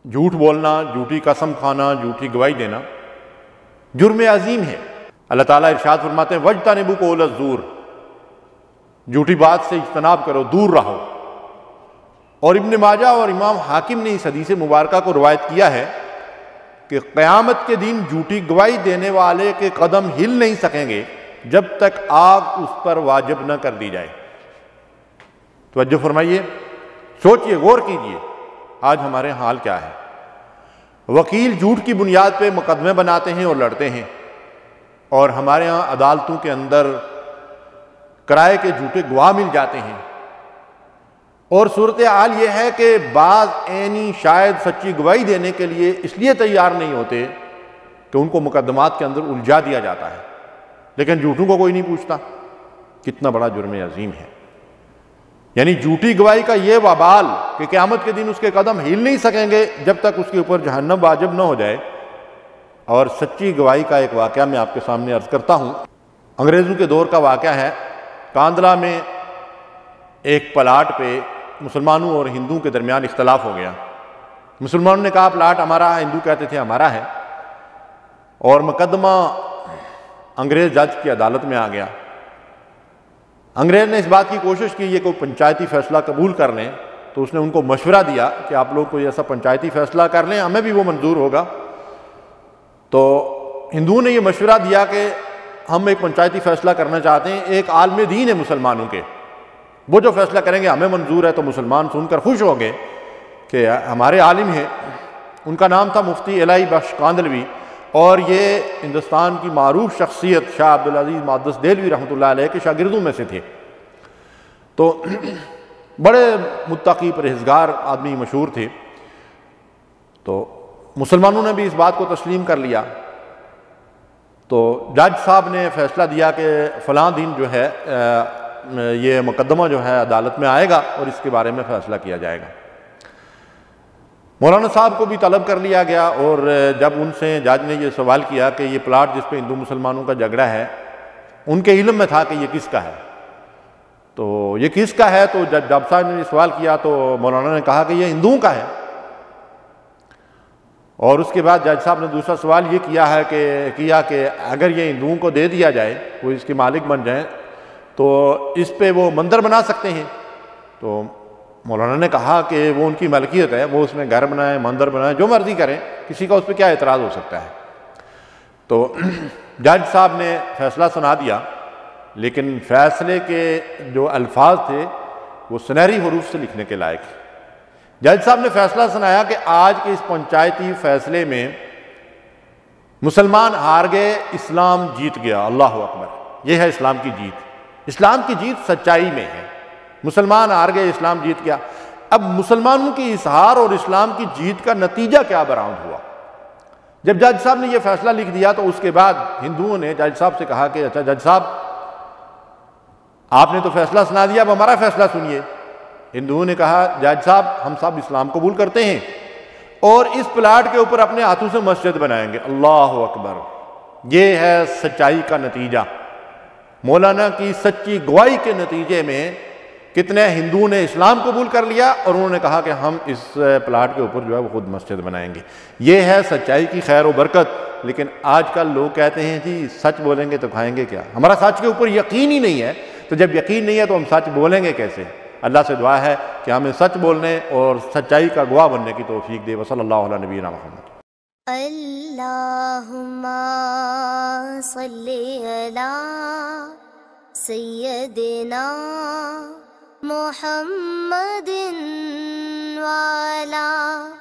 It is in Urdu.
جھوٹ بولنا، جھوٹی قسم کھانا، جھوٹی گواہی دینا جرم عظیم ہے۔ اللہ تعالیٰ ارشاد فرماتے ہیں وَاجْتَنِبُوا قَوْلَ الزُّورِ، جھوٹی بات سے اجتناب کرو، دور رہو۔ اور ابن ماجہ اور امام حاکم نے اس حدیث مبارکہ کو روایت کیا ہے کہ قیامت کے دن جھوٹی گواہی دینے والے کے قدم ہل نہیں سکیں گے جب تک آگ اس پر واجب نہ کر دی جائے۔ توجہ فرمائیے، سوچئے، غور کیجئے، آج ہمارے حال کیا ہے۔ وکیل جھوٹ کی بنیاد پہ مقدمے بناتے ہیں اور لڑتے ہیں، اور ہمارے ہاں عدالتوں کے اندر کرائے کے جھوٹے گواہ مل جاتے ہیں۔ اور صورتحال یہ ہے کہ بعض عینی شاید سچی گواہی دینے کے لیے اس لیے تیار نہیں ہوتے کہ ان کو مقدمات کے اندر الجھا دیا جاتا ہے، لیکن جھوٹوں کو کوئی نہیں پوچھتا۔ کتنا بڑا جرم عظیم ہے۔ یعنی جھوٹی گواہی کا یہ وبال کہ قیامت کے دن اس کے قدم ہل نہیں سکیں گے جب تک اس کے اوپر جہنم واجب نہ ہو جائے۔ اور سچی گواہی کا ایک واقعہ میں آپ کے سامنے عرض کرتا ہوں۔ انگریزوں کے دور کا واقعہ ہے۔ کاندھلہ میں ایک پلاٹ پہ مسلمانوں اور ہندوؤں کے درمیان اختلاف ہو گیا۔ مسلمانوں نے کہا پلاٹ ہمارا ہے، ہندو کہتے تھے ہمارا ہے، اور مقدمہ انگریز جج کی عدالت میں آ گیا۔ انگریز نے اس بات کی کوشش کی یہ کوئی پنچایتی فیصلہ قبول کر لیں، تو اس نے ان کو مشورہ دیا کہ آپ لوگ کوئی ایسا پنچایتی فیصلہ کر لیں، ہمیں بھی وہ منظور ہوگا۔ تو ہندوؤں نے یہ مشورہ دیا کہ ہم ایک پنچایتی فیصلہ کرنا چاہتے ہیں، ایک عالم دین ہے مسلمانوں کے، وہ جو فیصلہ کریں گے ہمیں منظور ہے۔ تو مسلمان سن کر خوش ہو گئے کہ ہمارے عالم ہیں۔ ان کا نام تھا مفتی الہی بخش کاندھلوی، اور یہ ہندوستان کی معروف شخصیت شاہ عبدالعزیز محدث دہلوی رحمۃ اللہ علیہ کے شاگردوں میں سے تھے۔ تو بڑے متقی پرہیزگار آدمی مشہور تھے۔ تو مسلمانوں نے بھی اس بات کو تسلیم کر لیا۔ تو جج صاحب نے فیصلہ دیا کہ فلاں دن جو ہے یہ مقدمہ جو ہے عدالت میں آئے گا اور اس کے بارے میں فیصلہ کیا جائے گا۔ مولانا صاحب کو بھی طلب کر لیا گیا، اور جب ان سے جج نے یہ سوال کیا کہ یہ پلاٹ جس پہ ہندو مسلمانوں کا جھگڑا ہے، ان کے علم میں تھا کہ یہ کس کا ہے، تو یہ کس کا ہے؟ تو جب صاحب نے یہ سوال کیا تو مولانا نے کہا کہ یہ ہندوؤں کا ہے۔ اور اس کے بعد جج صاحب نے دوسرا سوال یہ کیا کہ اگر یہ ہندوؤں کو دے دیا جائے، وہ اس کے مالک بن جائیں، تو اس پہ وہ مندر بنا سکتے ہیں؟ تو مولانا نے کہا کہ وہ ان کی ملکیت ہے، وہ اس میں گھر بنائیں، مندر بنائیں، جو مرضی کریں، کسی کا اس پہ کیا اعتراض ہو سکتا ہے۔ تو جج صاحب نے فیصلہ سنا دیا، لیکن فیصلے کے جو الفاظ تھے وہ سنہری حروف سے لکھنے کے لائق۔ جج صاحب نے فیصلہ سنایا کہ آج کے اس پنچایتی فیصلے میں مسلمان ہار گئے، اسلام جیت گیا۔ اللہ اکبر! یہ ہے اسلام کی جیت۔ اسلام کی جیت سچائی میں ہے۔ مسلمان ہار گئے، اسلام جیت گیا۔ اب مسلمانوں کی اظہار اور اسلام کی جیت کا نتیجہ کیا برآمد ہوا؟ جب جج صاحب نے یہ فیصلہ لکھ دیا تو اس کے بعد ہندوؤں نے جج صاحب سے کہا کہ اچھا جج صاحب، آپ نے تو فیصلہ سنا دیا، اب ہمارا فیصلہ سنیے۔ ہندوؤں نے کہا جج صاحب، ہم سب اسلام قبول کرتے ہیں اور اس پلاٹ کے اوپر اپنے ہاتھوں سے مسجد بنائیں گے۔ اللہ اکبر! یہ ہے سچائی کا نتیجہ۔ مولانا کی سچی گواہی کے نتیجے میں کتنے ہندوؤں نے اسلام قبول کر لیا، اور انہوں نے کہا کہ ہم اس پلاٹ کے اوپر جو ہے وہ خود مسجد بنائیں گے۔ یہ ہے سچائی کی خیر و برکت۔ لیکن آج کل لوگ کہتے ہیں جی سچ بولیں گے تو کھائیں گے کیا؟ ہمارا سچ کے اوپر یقین ہی نہیں ہے، تو جب یقین نہیں ہے تو ہم سچ بولیں گے کیسے؟ اللہ سے دعا ہے کہ ہمیں سچ بولنے اور سچائی کا گواہ بننے کی توفیق دے۔ وصلی اللہ علیہ نبینا محمد۔ اللہم صلی علی سیدنا محمد وعلی